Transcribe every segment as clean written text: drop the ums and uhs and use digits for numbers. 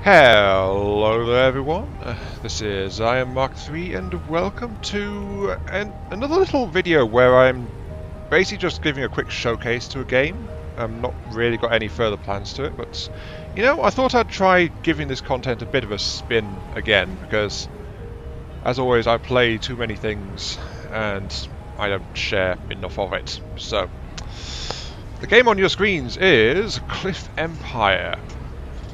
Hello there everyone, this is I Am Mark III and welcome to another little video where I'm basically just giving a quick showcase to a game. I've not really got any further plans to it, but you know, I thought I'd try giving this content a bit of a spin again because as always I play too many things and I don't share enough of it. So, the game on your screens is Cliff Empire.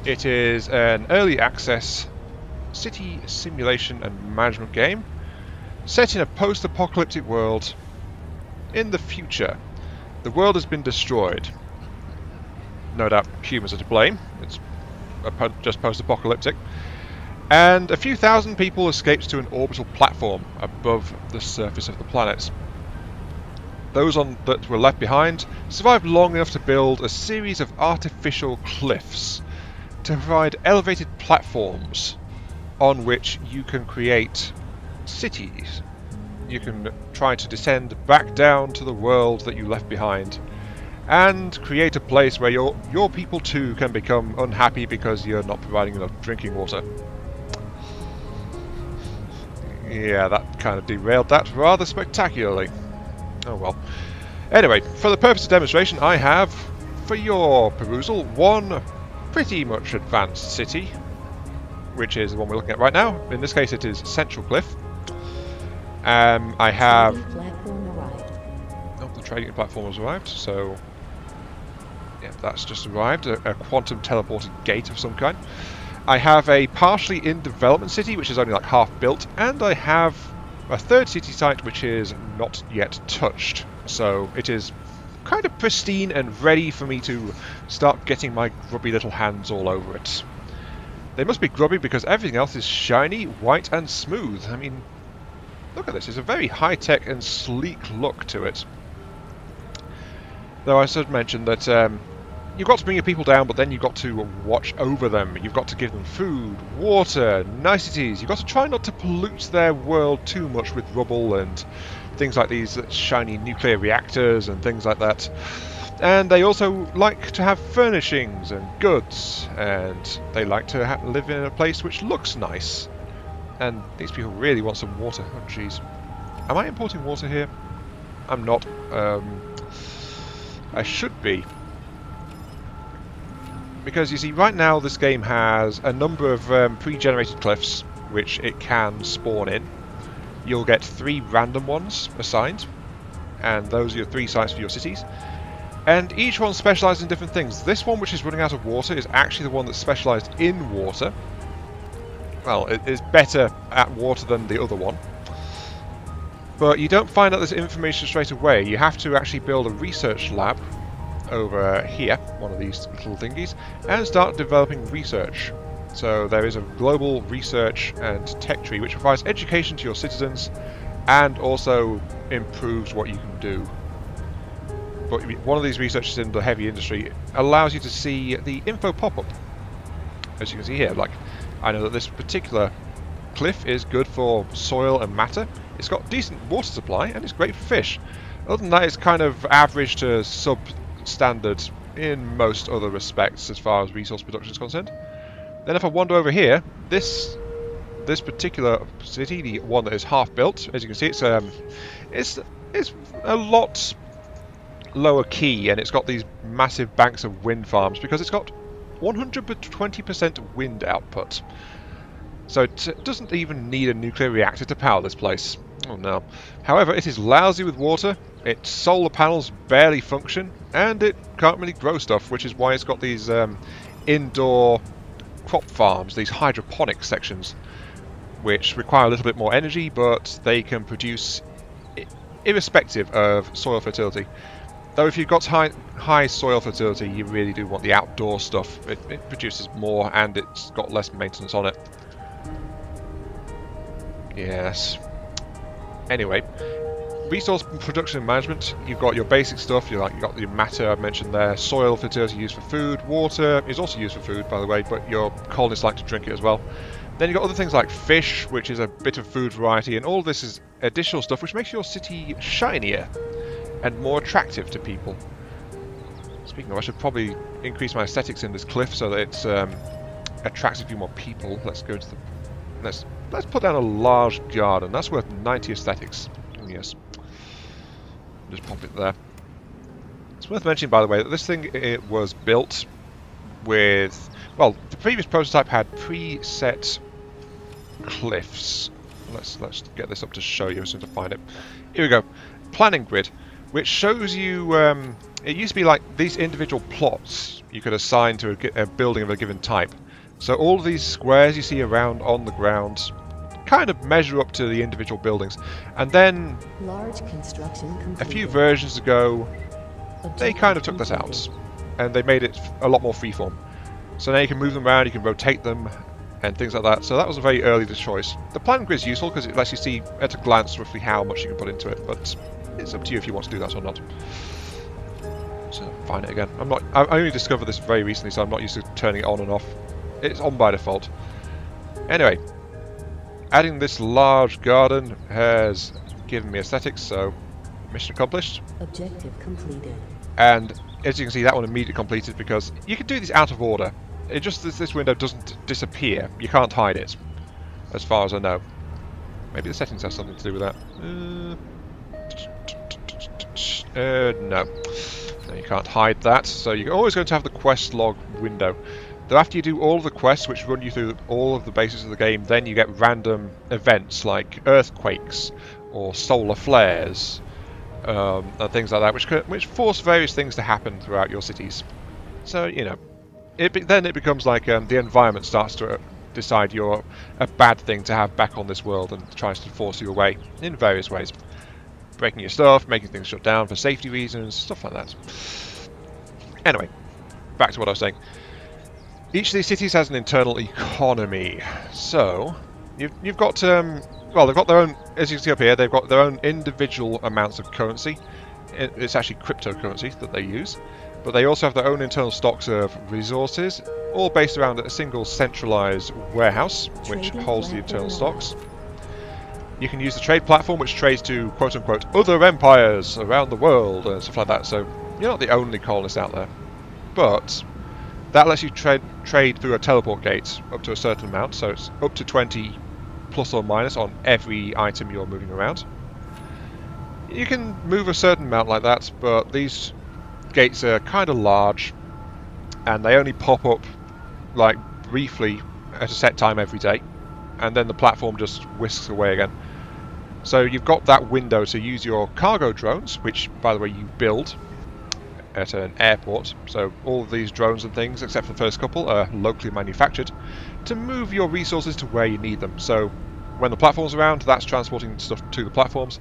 It is an early access city simulation and management game set in a post-apocalyptic world in the future. The world has been destroyed. No doubt humans are to blame. It's just post-apocalyptic. And a few thousand people escaped to an orbital platform above the surface of the planet. Those that were left behind survived long enough to build a series of artificial cliffs to provide elevated platforms on which you can create cities. You can try to descend back down to the world that you left behind and create a place where your people too can become unhappy because you're not providing enough drinking water. Yeah, that kind of derailed that rather spectacularly. Oh well. Anyway, for the purpose of demonstration, I have, for your perusal, one pretty much advanced city, which is the one we're looking at right now. In this case it is Central Cliff. I have... Oh, the trading platform has arrived, so... yeah, that's just arrived, a quantum teleported gate of some kind. I have a partially in development city, which is only like half built, and I have a third city site which is not yet touched. So it is kind of pristine and ready for me to start getting my grubby little hands all over it. They must be grubby because everything else is shiny, white and smooth. I mean, look at this, it's a very high-tech and sleek look to it. Though I should mention that you've got to bring your people down, but then you've got to watch over them. You've got to give them food, water, niceties. You've got to try not to pollute their world too much with rubble and things like these shiny nuclear reactors and things like that. And they also like to have furnishings and goods, and they like to live in a place which looks nice. And these people really want some water. Oh jeez. Am I importing water here? I'm not. I should be. Because you see, right now this game has a number of pre-generated cliffs which it can spawn in. You'll get 3 random ones assigned, and those are your 3 sites for your cities. And each one specialises in different things. This one, which is running out of water, is actually the one that's specialised in water. Well, it is better at water than the other one. But you don't find out this information straight away. You have to actually build a research lab over here, one of these little thingies, and start developing research. So there is a global research and tech tree which provides education to your citizens and also improves what you can do. But one of these researchers in the heavy industry allows you to see the info pop-up. As you can see here, like, I know that this particular cliff is good for soil and matter. It's got decent water supply and it's great for fish. Other than that, it's kind of average to substandard in most other respects as far as resource production is concerned. Then if I wander over here, this particular city, the one that is half built, as you can see, it's a lot lower key, and it's got these massive banks of wind farms because it's got 120% wind output. So it doesn't even need a nuclear reactor to power this place. Oh no. However, it is lousy with water, its solar panels barely function, and it can't really grow stuff, which is why it's got these indoor crop farms, these hydroponic sections, which require a little bit more energy, but they can produce irrespective of soil fertility. Though if you've got high soil fertility, you really do want the outdoor stuff. It produces more and it's got less maintenance on it. Yes. Anyway, resource production and management, you've got your basic stuff, you've got your matter I've mentioned there, soil fertility used for food, water is also used for food by the way, but your colonists like to drink it as well. Then you've got other things like fish, which is a bit of food variety, and all this is additional stuff which makes your city shinier and more attractive to people. Speaking of, I should probably increase my aesthetics in this cliff so that it's attracts a few more people. Let's go to the... Let's put down a large garden. That's worth 90 aesthetics. Yes. Just pop it there. It's worth mentioning, by the way, that this thing, it was built with... Well, the previous prototype had preset cliffs. Let's get this up to show you as soon as I find it. Here we go. Planning grid, which shows you... it used to be like these individual plots you could assign to a building of a given type. So all of these squares you see around on the ground kind of measure up to the individual buildings. And then Large construction completed. a few versions ago, they kind of took this out. And they made it a lot more freeform. So now you can move them around, you can rotate them, and things like that. So that was a very early choice. The plan grid is useful because it lets you see at a glance roughly how much you can put into it, but it's up to you if you want to do that or not. So find it again. I only discovered this very recently, so I'm not used to turning it on and off. It's on by default. Anyway, adding this large garden has given me aesthetics, so mission accomplished. Objective completed. And as you can see, that one immediately completed because you can do these out of order. It just this window doesn't disappear. You can't hide it, as far as I know. Maybe the settings have something to do with that. No, you can't hide that. So you're always going to have the quest log window. Though after you do all of the quests, which run you through all of the bases of the game, then you get random events like earthquakes or solar flares. And things like that, which force various things to happen throughout your cities. So, you know, then it becomes like the environment starts to decide you're a bad thing to have back on this world and tries to force you away in various ways. Breaking your stuff, making things shut down for safety reasons, stuff like that. Anyway, back to what I was saying. Each of these cities has an internal economy. So, you've got... well, they've got their own, as you can see up here, they've got their own individual amounts of currency. It's actually cryptocurrency that they use. But they also have their own internal stocks of resources, all based around a single centralized warehouse, which holds the internal stocks. You can use the trade platform, which trades to quote-unquote other empires around the world and stuff like that. So you're not the only colonist out there. But that lets you trade through a teleport gate up to a certain amount. So it's up to 20 plus or minus on every item you're moving around. You can move a certain amount like that, but these gates are kind of large and they only pop up like briefly at a set time every day, and then the platform just whisks away again. So you've got that window to use your cargo drones, which by the way you build at an airport. So all of these drones and things, except for the first couple, are locally manufactured to move your resources to where you need them. So when the platform's around, that's transporting stuff to the platforms.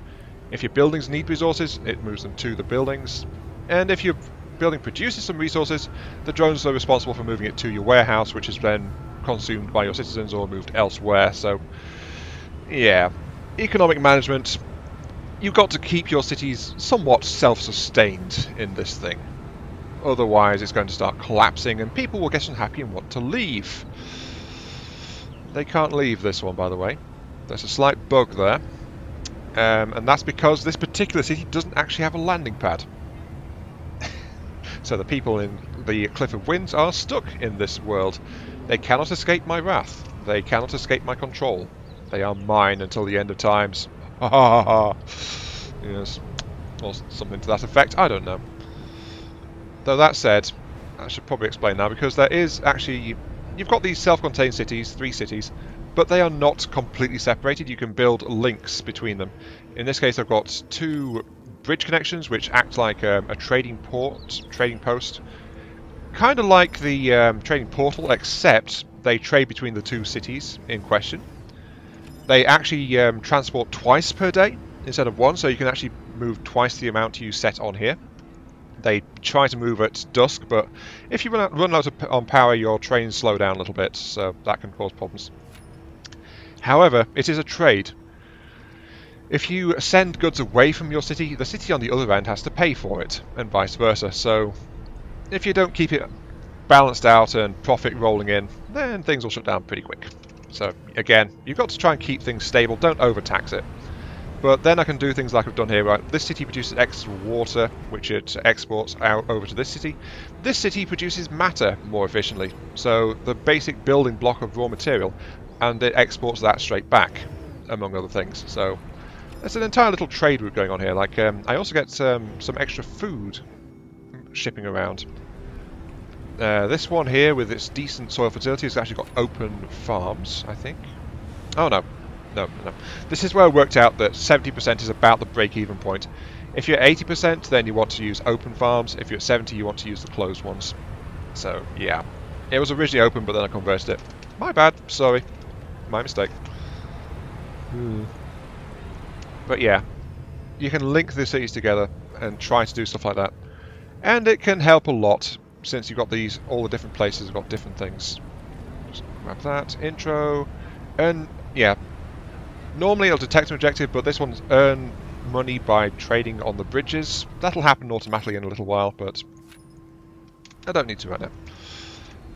If your buildings need resources, it moves them to the buildings. And if your building produces some resources, the drones are responsible for moving it to your warehouse, which is then consumed by your citizens or moved elsewhere. So yeah, economic management. You've got to keep your cities somewhat self-sustained in this thing. Otherwise it's going to start collapsing and people will get unhappy and want to leave. They can't leave this one, by the way. There's a slight bug there. And that's because this particular city doesn't actually have a landing pad. So the people in the Cliff of Winds are stuck in this world. They cannot escape my wrath. They cannot escape my control. They are mine until the end of times. Ha ha ha. Yes. Or something to that effect. I don't know. Though that said, I should probably explain now, because there is actually... You've got these self-contained cities, 3 cities, but they are not completely separated. You can build links between them. In this case, I've got 2 bridge connections, which act like a trading post. Kind of like the trading portal, except they trade between the 2 cities in question. They actually transport twice per day instead of 1, so you can actually move twice the amount you set on here. They try to move at dusk, but if you run out on power, your trains slow down a little bit, so that can cause problems. However, it is a trade. If you send goods away from your city, the city on the other end has to pay for it, and vice versa. So if you don't keep it balanced out and profit rolling in, then things will shut down pretty quick. So again, you've got to try and keep things stable, don't overtax it. But then I can do things like I've done here, right? This city produces extra water, which it exports out over to this city. This city produces matter more efficiently, so the basic building block of raw material, and it exports that straight back, among other things. So there's an entire little trade route going on here. Like I also get some extra food shipping around. This one here, with its decent soil fertility, has actually got open farms, I think. Oh no. No. This is where I worked out that 70% is about the break-even point. If you're at 80%, then you want to use open farms. If you're at 70%, you want to use the closed ones. So, yeah. It was originally open, but then I converted it. My bad. Sorry. My mistake. But yeah. You can link the cities together and try to do stuff like that. And it can help a lot, since you've got these, all the different places have got different things. Just grab that. Intro. And, yeah. Normally it'll detect an objective, but this one's earn money by trading on the bridges. That'll happen automatically in a little while, but I don't need to right now.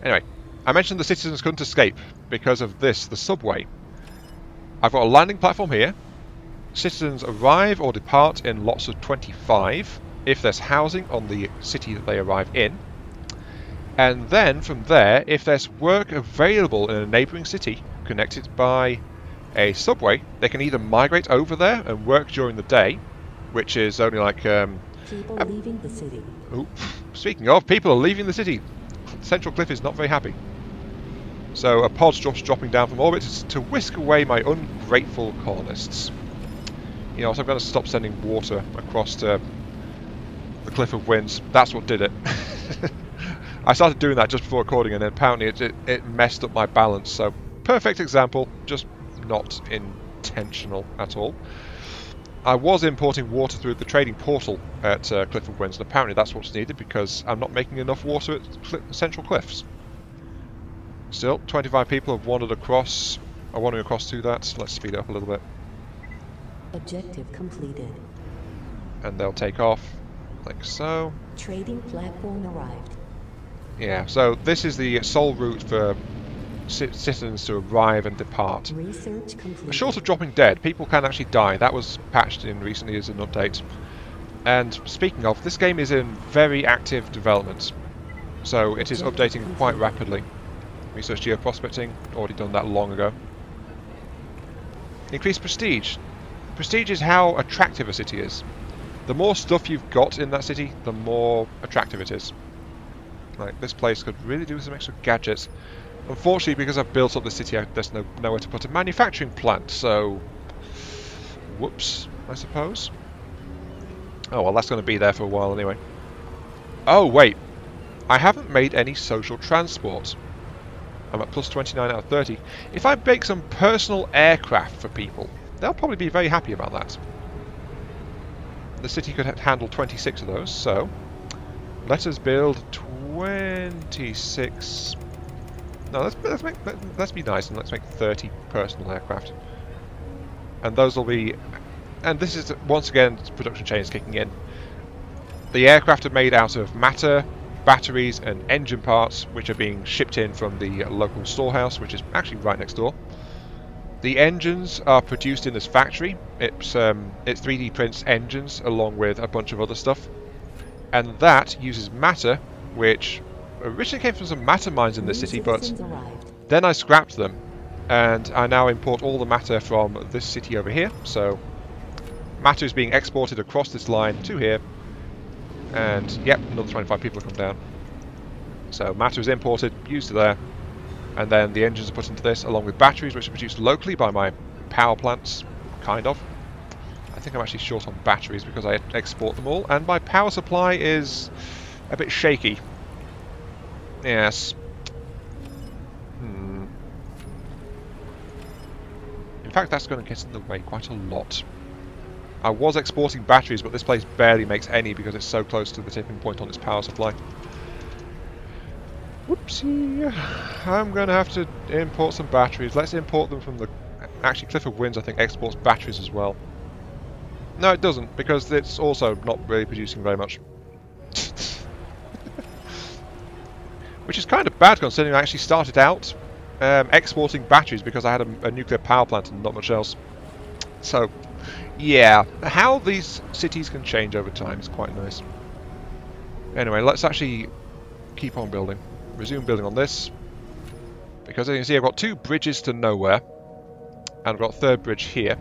Anyway, I mentioned the citizens couldn't escape because of this, the subway. I've got a landing platform here. Citizens arrive or depart in lots of 25 if there's housing on the city that they arrive in. And then from there, if there's work available in a neighbouring city connected by a subway, they can either migrate over there and work during the day, which is only like People leaving the city. Oh, speaking of, people are leaving the city. Central Cliff is not very happy. So a pod's just dropping down from orbit to whisk away my ungrateful colonists. You know, so I'm going to stop sending water across to the Cliff of Winds. That's what did it. I started doing that just before recording, and then apparently it messed up my balance. So perfect example, just not intentional at all. I was importing water through the trading portal at Cliff of Winds, and apparently that's what's needed because I'm not making enough water at Central Cliffs. Still, 25 people have wandered across, are wandering across to that. Let's speed it up a little bit. Objective completed. And they'll take off, like so. Trading platform arrived. Yeah, so this is the sole route for citizens to arrive and depart. Research completed. Short of dropping dead, people can actually die. That was patched in recently as an update. And speaking of, this game is in very active development, so it is updating quite rapidly. Research geoprospecting, already done that long ago. Increased prestige. Prestige is how attractive a city is. The more stuff you've got in that city, the more attractive it is. Like, this place could really do with some extra gadgets. Unfortunately, because I've built up the city, there's nowhere to put a manufacturing plant, so... Whoops, I suppose. Oh, well, that's going to be there for a while anyway. Oh, wait. I haven't made any social transport. I'm at plus 29 out of 30. If I make some personal aircraft for people, they'll probably be very happy about that. The city could handle 26 of those, so... Let us build 26... No, let's be nice and let's make 30 personal aircraft. And those will be... And this is, once again, production chain is kicking in. The aircraft are made out of matter, batteries and engine parts, which are being shipped in from the local storehouse, which is actually right next door. The engines are produced in this factory. It 3D prints engines along with a bunch of other stuff. And that uses matter, which originally came from some matter mines in the city, but then I scrapped them. And I now import all the matter from this city over here. So matter is being exported across this line to here. And yep, another 25 people have come down. So matter is imported, used to there. And then the engines are put into this, along with batteries, which are produced locally by my power plants, kind of. I think I'm actually short on batteries because I export them all, and my power supply is a bit shaky. Yes. In fact, that's going to get in the way quite a lot. I was exporting batteries, but this place barely makes any because it's so close to the tipping point on its power supply. Whoopsie. I'm going to have to import some batteries. Let's import them from the... Actually, Cliff of Winds, I think, exports batteries as well. No, it doesn't, because it's also not really producing very much. Which is kind of bad, considering I actually started out exporting batteries because I had a nuclear power plant and not much else. So, Yeah, how these cities can change over time is quite nice. Anyway, let's actually keep on building. Resume building on this. Because as you can see, I've got 2 bridges to nowhere. And I've got a 3rd bridge here.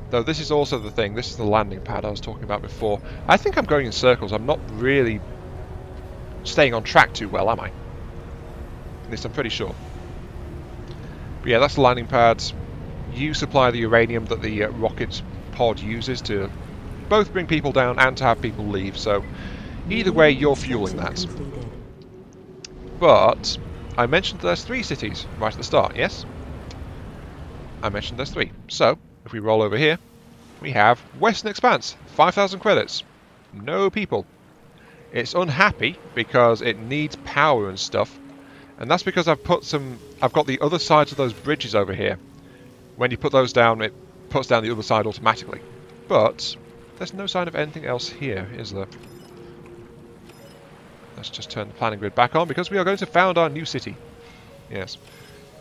Though this is also the thing, this is the landing pad I was talking about before. I think I'm going in circles, I'm not really staying on track too well, am I? At least I'm pretty sure. But yeah, that's the landing pad. You supply the uranium that the rocket pod uses to both bring people down and to have people leave, so either way you're fueling that. But I mentioned there's 3 cities right at the start, yes? I mentioned there's 3. So, if we roll over here, we have Western Expanse, 5,000 credits. No people. It's unhappy because it needs power and stuff. And that's because I've got the other sides of those bridges over here. When you put those down, it puts down the other side automatically. But there's no sign of anything else here, is there? Let's just turn the planning grid back on because we are going to found our new city. Yes.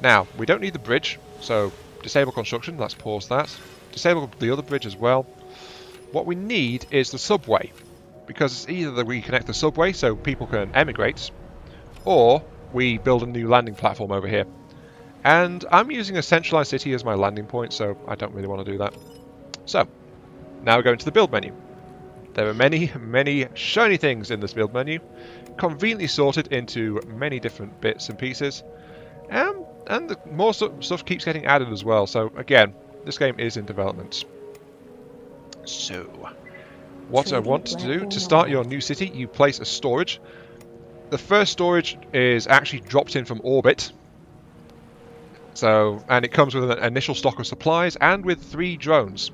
Now, we don't need the bridge, so disable construction, let's pause that. Disable the other bridge as well. What we need is the subway, because it's either that we connect the subway so people can emigrate, or we build a new landing platform over here. And I'm using a centralized city as my landing point, so I don't really want to do that. So, now we go into the build menu. There are many, many shiny things in this build menu, conveniently sorted into many different bits and pieces. And more stuff keeps getting added as well, so again, this game is in development. So, what I want to do, to start your new city, you place a storage. The first storage is actually dropped in from orbit. So, and it comes with an initial stock of supplies and with 3 drones,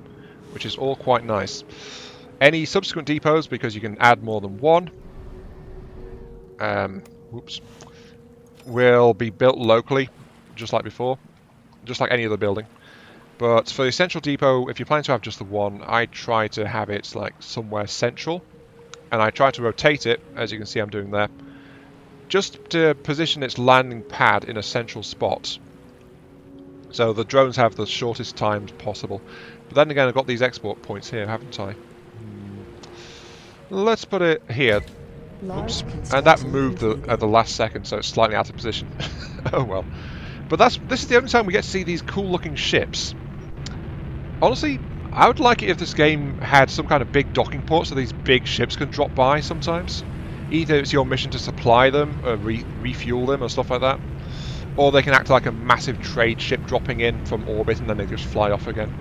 which is all quite nice. Any subsequent depots, because you can add more than 1, will be built locally, just like before, just like any other building. But for the central depot, if you plan to have just the 1, I try to have it like somewhere central, and I try to rotate it, as you can see I'm doing there, just to position its landing pad in a central spot. So the drones have the shortest times possible. But then again, I've got these export points here, haven't I? Let's put it here. Oops. And that moved at the last second, so it's slightly out of position. Oh well. But this is the only time we get to see these cool looking ships. Honestly, I would like it if this game had some kind of big docking port so these big ships can drop by sometimes. Either it's your mission to supply them, or refuel them, or stuff like that. Or they can act like a massive trade ship dropping in from orbit and then they just fly off again.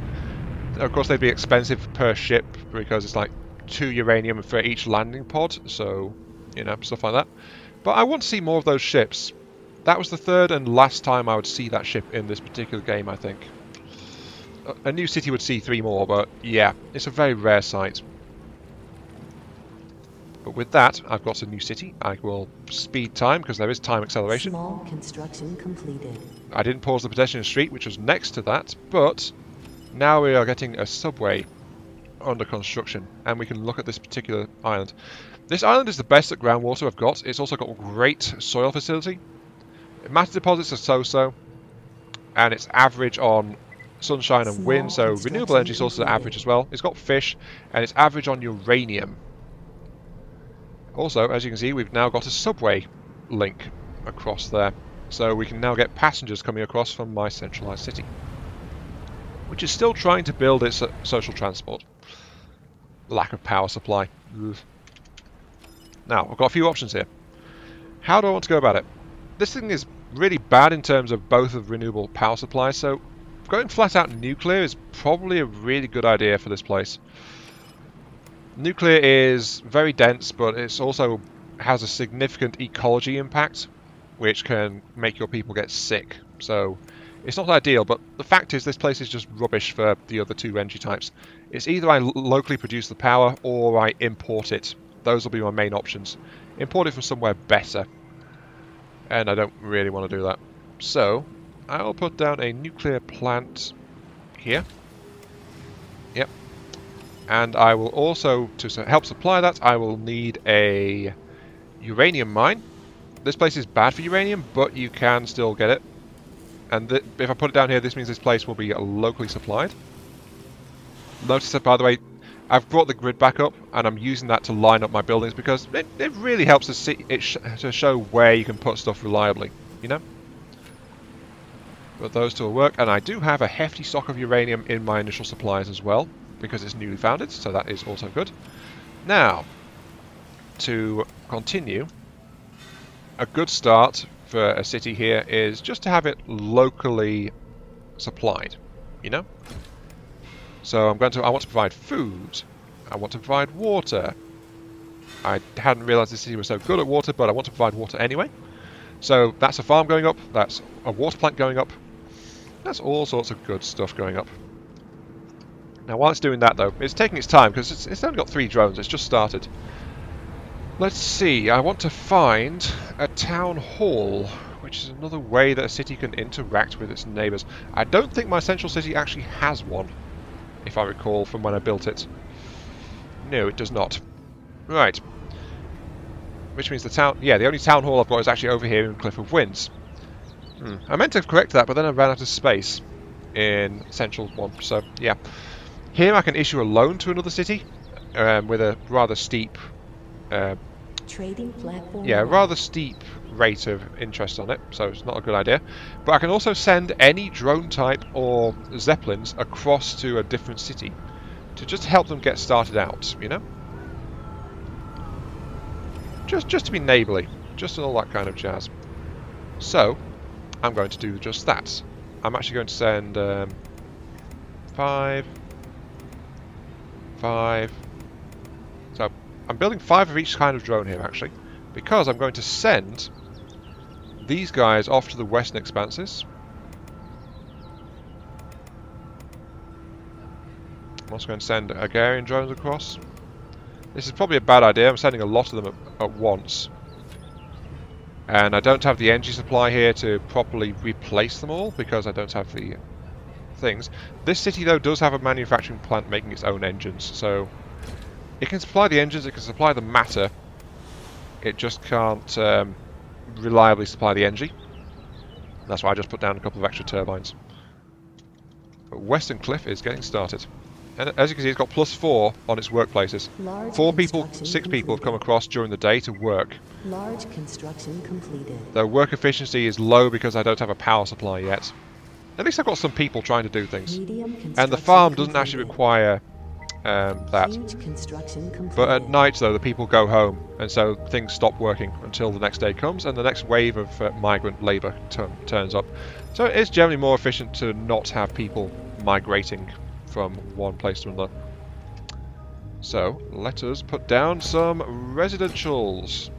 Of course, they'd be expensive per ship because it's like 2 uranium for each landing pod, so, you know, stuff like that. But I want to see more of those ships. That was the 3rd and last time I would see that ship in this particular game, I think. A new city would see 3 more, but yeah, it's a very rare sight. But with that, I've got a new city. I will speed time, because there is time acceleration. Small construction completed. I didn't pause the pedestrian street, which was next to that, but now we are getting a subway under construction, and we can look at this particular island. This island is the best at groundwater I've got. It's also got a great soil facility. Matter deposits are so-so, and it's average on sunshine and wind, so renewable energy sources are average as well. It's got fish, and it's average on uranium. Also, as you can see, we've now got a subway link across there, so we can now get passengers coming across from my centralized city, which is still trying to build its social transport. Lack of power supply. Ugh. Now, I've got a few options here. How do I want to go about it? This thing is really bad in terms of both of renewable power supply, so going flat out nuclear is probably a really good idea for this place. Nuclear is very dense, but it also has a significant ecology impact, which can make your people get sick. So it's not ideal, but the fact is this place is just rubbish for the other 2 energy types. It's either I locally produce the power or I import it. Those will be my main options. Import it from somewhere better. And I don't really want to do that. So I'll put down a nuclear plant here. Yep. And I will also, to help supply that, I will need a uranium mine. This place is bad for uranium, but you can still get it. And if I put it down here, this means this place will be locally supplied. Notice that, by the way, I've brought the grid back up, and I'm using that to line up my buildings because it really helps to see to show where you can put stuff reliably, you know. But those two will work, and I do have a hefty stock of uranium in my initial supplies as well because it's newly founded, so that is also good. Now, to continue, a good start for a city here is just to have it locally supplied, you know. So I want to provide food, I want to provide water. I hadn't realised this city was so good at water, but I want to provide water anyway. So that's a farm going up, that's a water plant going up, that's all sorts of good stuff going up. Now while it's doing that though, it's taking its time because it's only got 3 drones, it's just started. Let's see, I want to find a town hall, which is another way that a city can interact with its neighbours. I don't think my central city actually has one, if I recall from when I built it. No, it does not. Right. Which means the town... Yeah, the only town hall I've got is actually over here in Cliff of Winds. I meant to correct that, but then I ran out of space in Central one. So, yeah. Here I can issue a loan to another city with a rather steep... Trading platform. Yeah, a rather steep rate of interest on it, so it's not a good idea. But I can also send any drone type or zeppelins across to a different city to just help them get started out, you know? Just to be neighbourly, just all that kind of jazz. So, I'm going to do just that. I'm actually going to send 5. So, I'm building 5 of each kind of drone here, actually, because I'm going to send these guys off to the western expanses. I'm also going to send Agarian drones across. This is probably a bad idea. I'm sending a lot of them at once. And I don't have the energy supply here to properly replace them all because I don't have the things. This city, though, does have a manufacturing plant making its own engines, so it can supply the engines, it can supply the matter. It just can't reliably supply the energy. That's why I just put down a couple of extra turbines. But Western Cliff is getting started. And as you can see, it's got +4 on its workplaces. 4 people, 6 people have come across during the day to work. Large construction completed. Their work efficiency is low because I don't have a power supply yet. At least I've got some people trying to do things. And the farm doesn't actually require that. Huge construction completed. But at night, though, the people go home, and so things stop working until the next day comes, and the next wave of migrant labour turns up. So it is generally more efficient to not have people migrating from one place to another. So let us put down some residentials,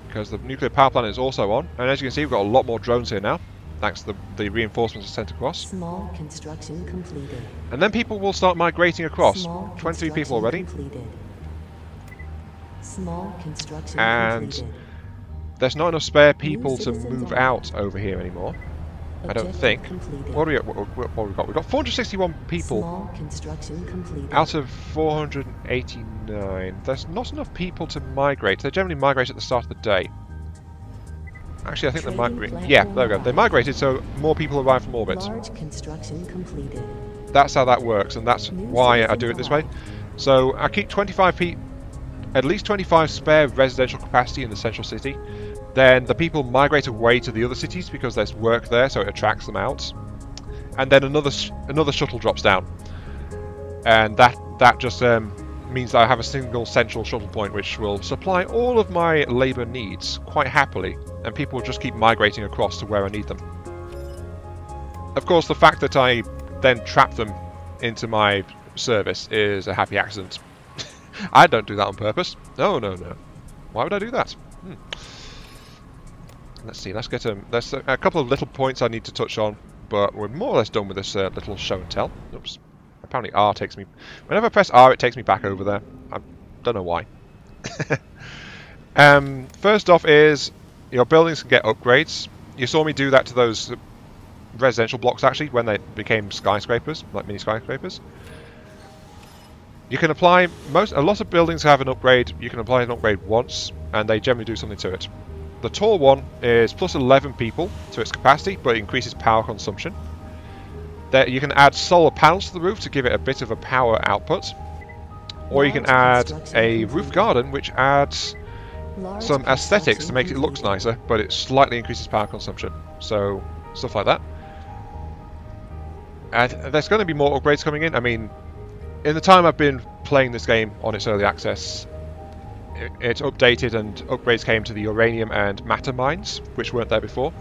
because the nuclear power plant is also on, and as you can see, we've got a lot more drones here now, thanks to the reinforcements sent across. Small construction completed. And then people will start migrating across. Small 23 people already. completed. Small construction And completed. there's not enough spare people to citizens move arrived. out over here anymore. I don't Objective think. completed. What do we got? We've got 461 people Small construction completed. out of 489. There's not enough people to migrate. They generally migrate at the start of the day. Actually, I think they Trading migrated. Yeah, there we go. They migrated, so more people arrive from orbit. Large construction completed. That's how that works, and that's why I do it this way. So I keep 25 at least 25 spare residential capacity in the central city. Then the people migrate away to the other cities because there's work there, so it attracts them out. And then another shuttle drops down, and that just means that I have a single central shuttle point which will supply all of my labour needs quite happily, and people will just keep migrating across to where I need them. Of course, the fact that I then trap them into my service is a happy accident. I don't do that on purpose. No, no, no. Why would I do that? Let's see, let's get there's a couple of little points I need to touch on, but we're more or less done with this little show and tell. Oops. Apparently R takes me... Whenever I press R, it takes me back over there. I don't know why. First off is, your buildings can get upgrades. You saw me do that to those residential blocks, actually, when they became skyscrapers, like mini skyscrapers. You can apply... A lot of buildings have an upgrade. You can apply an upgrade once, and they generally do something to it. The tall one is plus 11 people to its capacity, but it increases power consumption. There, you can add solar panels to the roof to give it a bit of a power output, or you can add a roof garden which adds some aesthetics to make it look nicer, but it slightly increases power consumption. So stuff like that. And there's going to be more upgrades coming in. I mean, in the time I've been playing this game on its early access, it's updated and upgrades came to the uranium and matter mines, which weren't there before.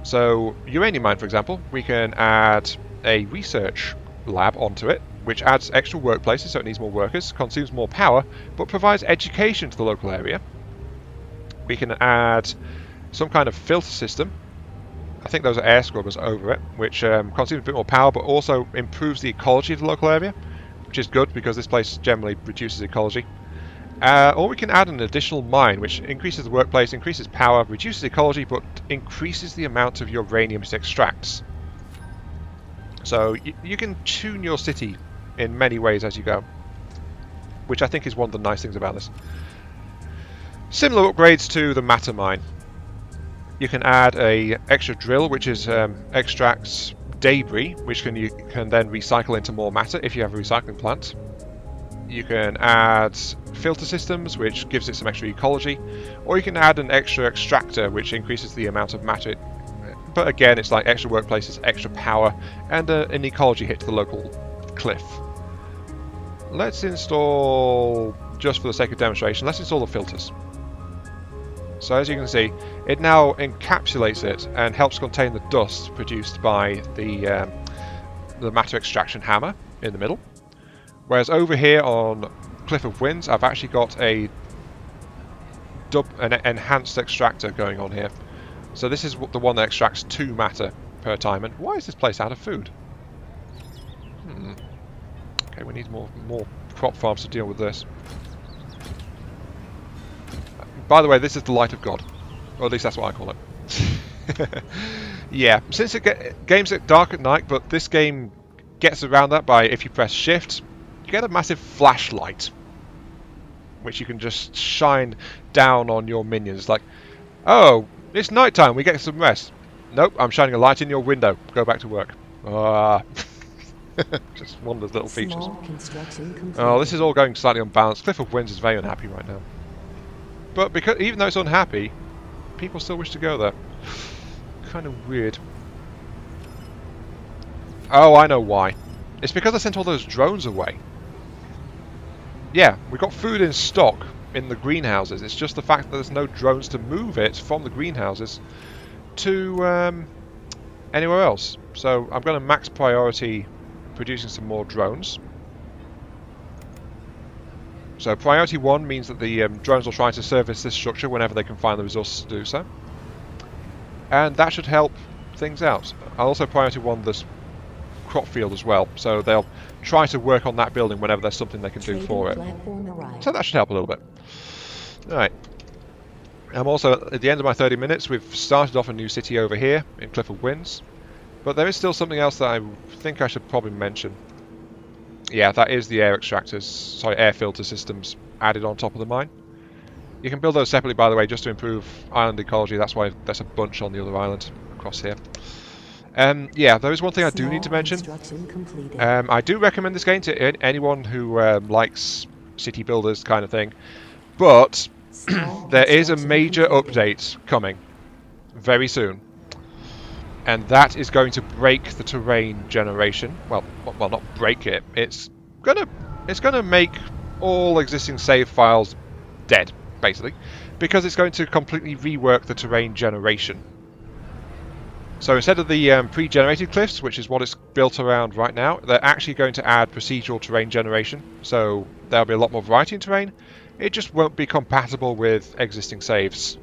So, uranium mine, for example, we can add a research lab onto it, which adds extra workplaces, so it needs more workers, consumes more power, but provides education to the local area. We can add some kind of filter system. I think those are air scrubbers over it, which consumes a bit more power, but also improves the ecology of the local area, which is good because this place generally reduces ecology. Or we can add an additional mine, which increases the workplace, increases power, reduces ecology, but increases the amount of uranium it extracts. So you can tune your city in many ways as you go, which I think is one of the nice things about this. Similar upgrades to the matter mine. You can add a extra drill, which is extracts debris, which you can then recycle into more matter if you have a recycling plant. You can add filter systems, which gives it some extra ecology, or you can add an extra extractor, which increases the amount of matter. But again, it's like extra workplaces, extra power, and an ecology hit to the local cliff. Let's install, just for the sake of demonstration, let's install the filters. So as you can see, it now encapsulates it and helps contain the dust produced by the matter extraction hammer in the middle. Whereas over here on Cliff of Winds, I've actually got an enhanced extractor going on here. So this is the one that extracts 2 matter per time. And why is this place out of food? Okay, we need more crop farms to deal with this. By the way, this is the light of God. Or at least that's what I call it. Yeah, since games get dark at night, but this game gets around that by, if you press shift, you get a massive flashlight, which you can just shine down on your minions. Like, oh, it's nighttime, we get some rest. Nope, I'm shining a light in your window. Go back to work. Just one of those little features. Oh, this is all going slightly unbalanced. Cliff of Winds is very unhappy right now. But because even though it's unhappy, people still wish to go there. Kind of weird. Oh, I know why. It's because I sent all those drones away. Yeah, we got food in stock in the greenhouses. It's just the fact that there's no drones to move it from the greenhouses to anywhere else. So I'm going to max priority producing some more drones. So priority 1 means that the drones will try to service this structure whenever they can find the resources to do so. And that should help things out. I'll also priority 1 this crop field as well, so they'll try to work on that building whenever there's something they can do for it. So that should help a little bit. Alright. I'm also, at the end of my 30 minutes, we've started off a new city over here in Cliff of Winds. But there is still something else that I think I should probably mention. Yeah, that is the air extractors, sorry, air filter systems added on top of the mine. You can build those separately, by the way, just to improve island ecology. That's why there's a bunch on the other island across here. Yeah, there is one thing I do need to mention. I do recommend this game to anyone who likes city builders kind of thing. But there is a major update coming very soon. And that is going to break the terrain generation. Well, not break it. It's gonna make all existing save files dead, basically, because it's going to completely rework the terrain generation. So instead of the pre-generated cliffs, which is what it's built around right now, they're actually going to add procedural terrain generation. So there'll be a lot more variety in terrain. It just won't be compatible with existing saves.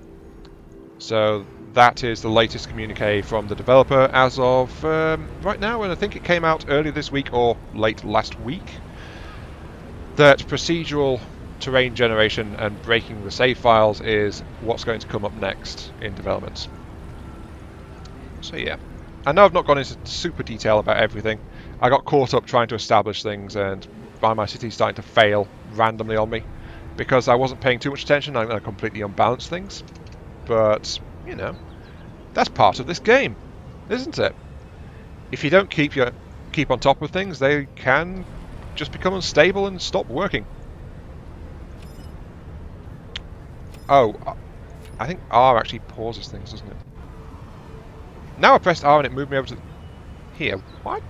So that is the latest communique from the developer as of right now, and I think it came out earlier this week or late last week, that procedural terrain generation and breaking the save files is what's going to come up next in development. So yeah, I know I've not gone into super detail about everything. I got caught up trying to establish things, and by my city starting to fail randomly on me because I wasn't paying too much attention. I completely unbalanced things. But, you know, that's part of this game, isn't it? if you don't keep on top of things, they can just become unstable and stop working. Oh, I think R actually pauses things, doesn't it? Now I pressed R and it moved me over to here. What?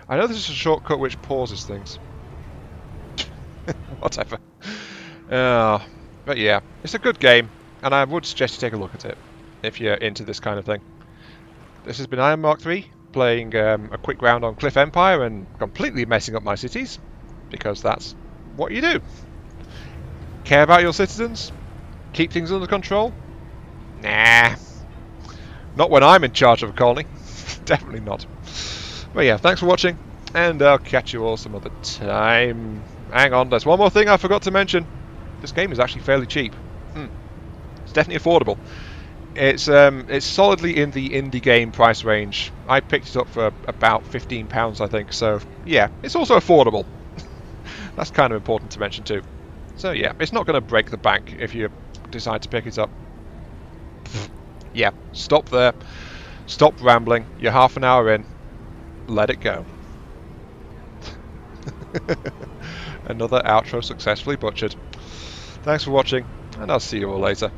I know this is a shortcut which pauses things. Whatever. But yeah, it's a good game, and I would suggest you take a look at it if you're into this kind of thing. This has been IronMark3, playing a quick round on Cliff Empire and completely messing up my cities, because that's what you do. Care about your citizens? Keep things under control? Nah. Not when I'm in charge of a colony. Definitely not. But yeah, thanks for watching, and I'll catch you all some other time. Hang on, there's one more thing I forgot to mention. This game is actually fairly cheap. It's definitely affordable. It's solidly in the indie game price range. I picked it up for about £15, I think. So yeah, it's also affordable. That's kind of important to mention too. So yeah, it's not going to break the bank if you decide to pick it up. Yeah, stop there. Stop rambling. You're half an hour in. Let it go. Another outro successfully butchered. Thanks for watching, and I'll see you all later.